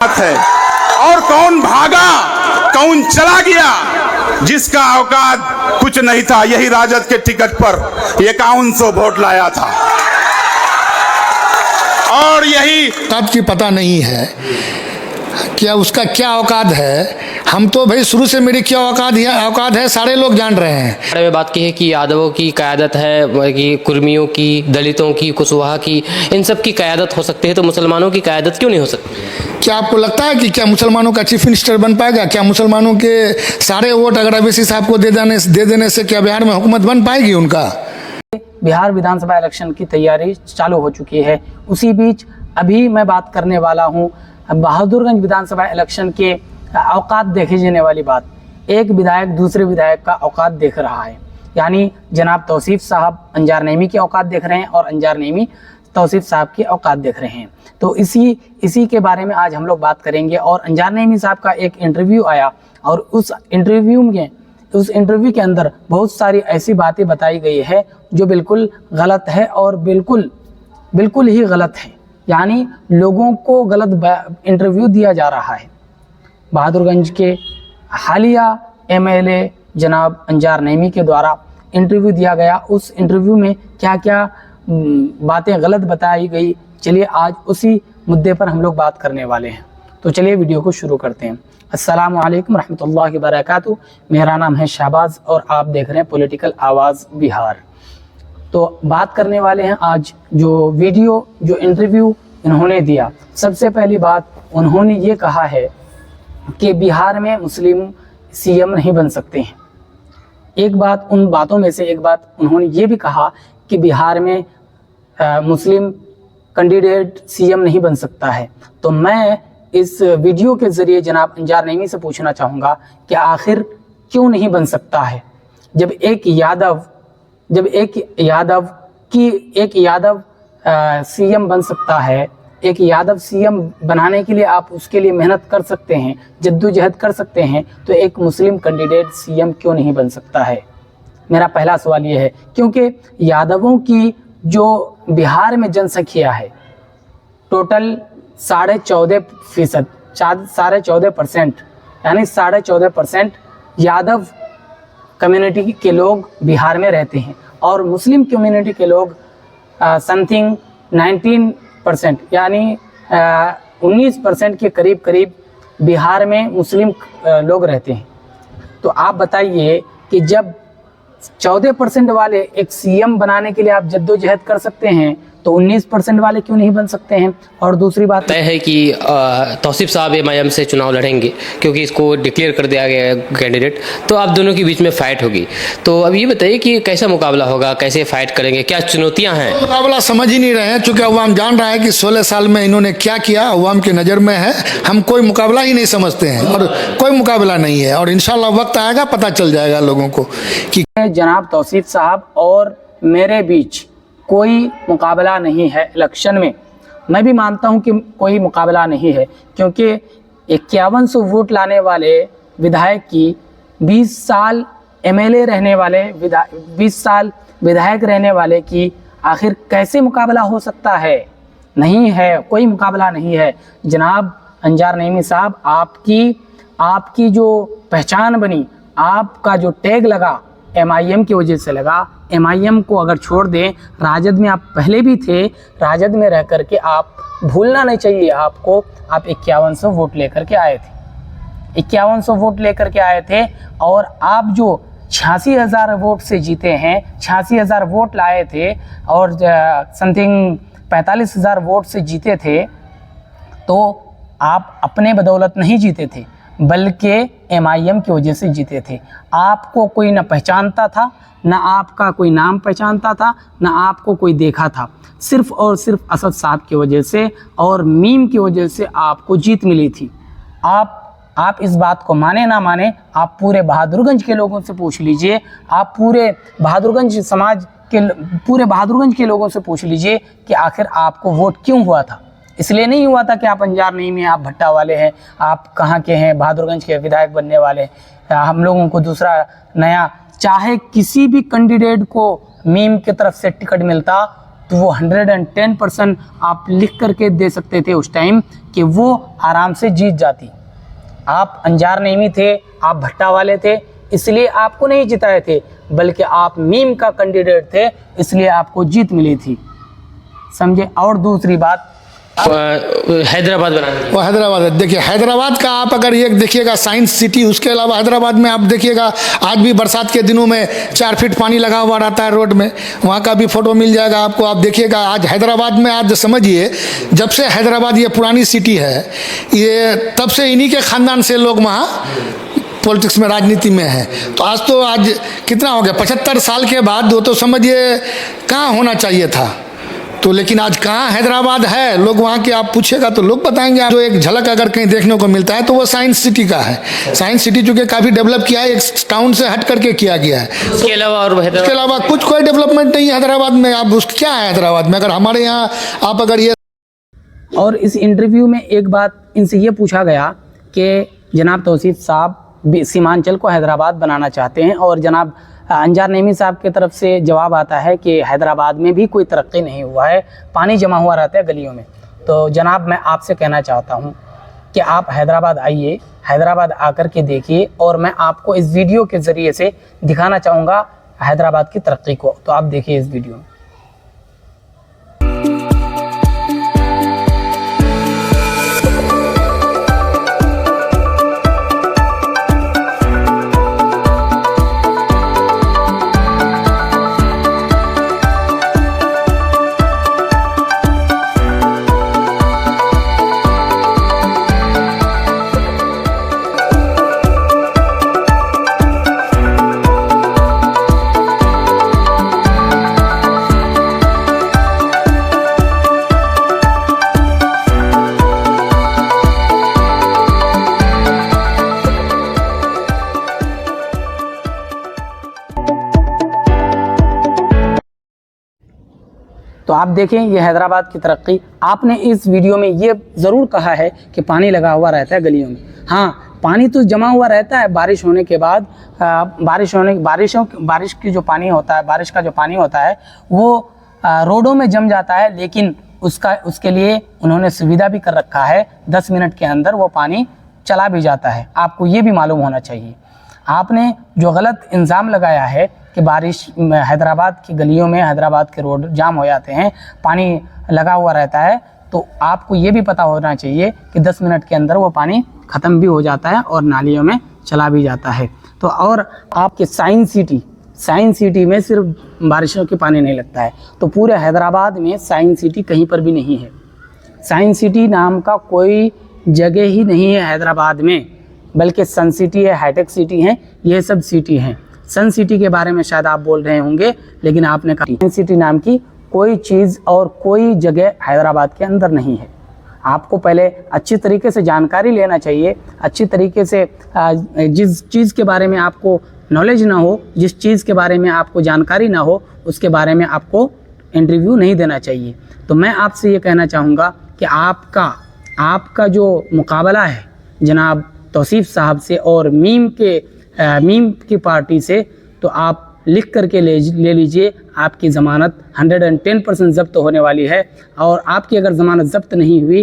है और कौन भागा, कौन चला गया, जिसका औकात कुछ नहीं था, यही राजद के टिकट पर 5100 वोट लाया था। और यही औकात की पता नहीं है, क्या उसका क्या औकात है। हम तो भाई शुरू से मेरी क्या औकात है सारे लोग जान रहे हैं। बारे में बात की है कि यादवों की क़यादत है, कि कुर्मियों की, दलितों की, कुशवाहा की, इन सब की क़यादत हो सकती है, तो मुसलमानों की क़यादत क्यों नहीं हो सकती? क्या आपको लगता है कि क्या मुसलमानों का चीफ मिनिस्टर बन पाएगा? क्या मुसलमानों के सारे वोट अगर अवैसी साहब को दे देने से क्या बिहार में हुकूमत बन पाएगी उनका? बिहार विधानसभा इलेक्शन की तैयारी चालू हो चुकी है। उसी बीच अभी मैं बात करने वाला हूं बहादुरगंज विधानसभा इलेक्शन के औकात देखे जाने वाली बात। एक विधायक दूसरे विधायक का औकात देख रहा है, यानी जनाब तौसीफ साहब अंजार नईमी की औकात देख रहे हैं और अंजार नईमी तौसीफ साहब की औकात देख रहे हैं। तो इसी के बारे में आज हम लोग बात करेंगे। और अंजार नईमी साहब का एक इंटरव्यू आया और उस इंटरव्यू के अंदर बहुत सारी ऐसी बातें बताई गई है जो बिल्कुल गलत है और बिल्कुल ही गलत है, यानी लोगों को गलत इंटरव्यू दिया जा रहा है। बहादुरगंज के हालिया एमएलए जनाब अंजार नईमी के द्वारा इंटरव्यू दिया गया। उस इंटरव्यू में क्या क्या बातें गलत बताई गई, चलिए आज उसी मुद्दे पर हम लोग बात करने वाले हैं। तो चलिए वीडियो को शुरू करते हैं। अस्सलाम वालेकुम रहमतुल्लाहि व बरकातुहू। मेरा नाम है शाहबाज और आप देख रहे हैं पॉलिटिकल आवाज़ बिहार। तो बात करने वाले हैं आज जो इंटरव्यू इन्होंने दिया। सबसे पहली बात उन्होंने ये कहा है कि बिहार में मुस्लिम सीएम नहीं बन सकते हैं। एक बात, उन बातों में से एक बात उन्होंने ये भी कहा कि बिहार में मुस्लिम कैंडिडेट सीएम नहीं बन सकता है। तो मैं इस वीडियो के ज़रिए जनाब अंजार नईमी से पूछना चाहूँगा कि आखिर क्यों नहीं बन सकता है, जब एक यादव सीएम बन सकता है। एक यादव सीएम बनाने के लिए आप उसके लिए मेहनत कर सकते हैं, जद्दोजहद कर सकते हैं, तो एक मुस्लिम कैंडिडेट सीएम क्यों नहीं बन सकता है? मेरा पहला सवाल ये है, क्योंकि यादवों की जो बिहार में जनसंख्या है टोटल 14.5%, 14.5%, यानी 14.5% यादव कम्युनिटी के लोग बिहार में रहते हैं और मुस्लिम कम्युनिटी के लोग समथिंग 19%, यानी 19% के करीब बिहार में मुस्लिम लोग रहते हैं। तो आप बताइए कि जब 14% वाले एक सीएम बनाने के लिए आप जद्दोजहद कर सकते हैं, तो 19% वाले क्यों नहीं बन सकते हैं? और दूसरी बात तय है कि तौसीफ साहब एमआईएम से चुनाव लड़ेंगे, क्योंकि इसको डिक्लेयर कर दिया गया है कैंडिडेट। तो आप दोनों के बीच में फाइट होगी। तो अब ये बताइए कि कैसा मुकाबला होगा, कैसे फाइट करेंगे, क्या चुनौतियां हैं? मुकाबला समझ ही नहीं रहे हैं, चूँकि अवाम जान रहा है कि 16 साल में इन्होंने क्या किया, अवाम की नज़र में है। हम कोई मुकाबला ही नहीं समझते हैं और कोई मुकाबला नहीं है, और इंशाल्लाह वक्त आएगा पता चल जाएगा लोगों को कि जनाब तौसीफ साहब और मेरे बीच कोई मुकाबला नहीं है इलेक्शन में। मैं भी मानता हूं कि कोई मुकाबला नहीं है, क्योंकि 5100 वोट लाने वाले विधायक की 20 साल एमएलए रहने वाले 20 साल विधायक रहने वाले की आखिर कैसे मुकाबला हो सकता है? नहीं है, कोई मुकाबला नहीं है। जनाब अंजार नईमी साहब, आपकी जो पहचान बनी, आपका जो टैग लगा एमआईएम की वजह से लगा। एमआईएम को अगर छोड़ दें, राजद में आप पहले भी थे, राजद में रह करके आप भूलना नहीं चाहिए आपको, आप 5100 वोट लेकर के आए थे, 5100 वोट लेकर के आए थे। और आप जो 86,000 वोट से जीते हैं, 86,000 वोट लाए थे और समथिंग 45,000 वोट से जीते थे, तो आप अपने बदौलत नहीं जीते थे, बल्कि एमआईएम की वजह से जीते थे। आपको कोई न पहचानता था, न आपका कोई नाम पहचानता था, न आपको कोई देखा था। सिर्फ़ और सिर्फ असद साहब की वजह से और मीम की वजह से आपको जीत मिली थी। आप इस बात को माने ना माने, आप पूरे बहादुरगंज के लोगों से पूछ लीजिए, आप पूरे बहादुरगंज के लोगों से पूछ लीजिए कि आखिर आपको वोट क्यों हुआ था। इसलिए नहीं हुआ था कि आप अंजार नईमी, आप भट्टा वाले हैं, आप कहाँ के हैं, बहादुरगंज के विधायक बनने वाले। हम लोगों को दूसरा नया, चाहे किसी भी कैंडिडेट को मीम की तरफ से टिकट मिलता, तो वो 110% आप लिख करके दे सकते थे उस टाइम कि वो आराम से जीत जाती। आप अंजार नेमी थे, आप भट्टा वाले थे, इसलिए आपको नहीं जिताए थे, बल्कि आप मीम का कैंडिडेट थे, इसलिए आपको जीत मिली थी। समझे। और दूसरी बात, हैदराबाद बनाने वो हैदराबाद है। देखिए हैदराबाद का आप अगर एक देखिएगा साइंस सिटी, उसके अलावा हैदराबाद में आप देखिएगा आज भी बरसात के दिनों में 4 फीट पानी लगा हुआ रहता है रोड में, वहाँ का भी फोटो मिल जाएगा आपको। आप देखिएगा आज हैदराबाद में, आज समझिए जब से हैदराबाद ये पुरानी सिटी है, ये तब से इन्हीं के ख़ानदान से लोग वहाँ पॉलिटिक्स में, राजनीति में है। तो आज कितना हो गया, 75 साल के बाद, वो तो समझिए कहाँ होना चाहिए था। तो लेकिन आज कहाँ हैदराबाद है, लोग वहाँ के आप पूछेगा तो लोग बताएंगे। जो एक झलक अगर कहीं देखने को मिलता है तो वो साइंस सिटी का है। साइंस सिटी चूँकि काफ़ी डेवलप किया है, एक टाउन से हट करके किया गया है। इसके अलावा और इसके अलावा कुछ कोई डेवलपमेंट नहीं है हैदराबाद में। आप उस क्या है हैदराबाद में, अगर हमारे यहाँ आप अगर ये। और इस इंटरव्यू में एक बात इनसे ये पूछा गया कि जनाब तौसीफ साहब सीमांचल को हैदराबाद बनाना चाहते हैं, और जनाब अंजार नेमी साहब की तरफ से जवाब आता है कि हैदराबाद में भी कोई तरक्की नहीं हुआ है, पानी जमा हुआ रहता है गलियों में। तो जनाब मैं आपसे कहना चाहता हूं कि आप हैदराबाद आइए, हैदराबाद आकर के देखिए, और मैं आपको इस वीडियो के ज़रिए से दिखाना चाहूँगा हैदराबाद की तरक्की को। तो आप देखिए इस वीडियो में। तो आप देखें ये हैदराबाद की तरक्की। आपने इस वीडियो में ये ज़रूर कहा है कि पानी लगा हुआ रहता है गलियों में। हाँ, पानी तो जमा हुआ रहता है बारिश होने के बाद। बारिश की जो पानी होता है, बारिश का जो पानी होता है वो रोडों में जम जाता है, लेकिन उसके लिए उन्होंने सुविधा भी कर रखा है, 10 मिनट के अंदर वो पानी चला भी जाता है। आपको ये भी मालूम होना चाहिए। आपने जो गलत इल्ज़ाम लगाया है कि बारिश हैदराबाद की गलियों में, हैदराबाद के रोड जाम हो जाते हैं, पानी लगा हुआ रहता है, तो आपको ये भी पता होना चाहिए कि 10 मिनट के अंदर वो पानी ख़त्म भी हो जाता है और नालियों में चला भी जाता है। तो और आपके साइंस सिटी में सिर्फ बारिशों के पानी नहीं लगता है, तो पूरे हैदराबाद में साइंस सिटी कहीं पर भी नहीं है। साइंस सिटी नाम का कोई जगह ही नहीं है हैदराबाद में, बल्कि सन सिटी है, हाईटेक सिटी है, ये सब सिटी हैं। सन सिटी के बारे में शायद आप बोल रहे होंगे, लेकिन आपने कहा सन सिटी नाम की कोई चीज़ और कोई जगह हैदराबाद के अंदर नहीं है। आपको पहले अच्छी तरीके से जानकारी लेना चाहिए, अच्छी तरीके से जिस चीज़ के बारे में आपको नॉलेज ना हो, जिस चीज़ के बारे में आपको जानकारी ना हो, उसके बारे में आपको इंटरव्यू नहीं देना चाहिए। तो मैं आपसे ये कहना चाहूँगा कि आपका जो मुकाबला है जनाब तौसीफ साहब से और मीम की पार्टी से, तो आप लिख करके ले लीजिए। आपकी ज़मानत 110% ज़ब्त होने वाली है, और आपकी अगर ज़मानत ज़ब्त नहीं हुई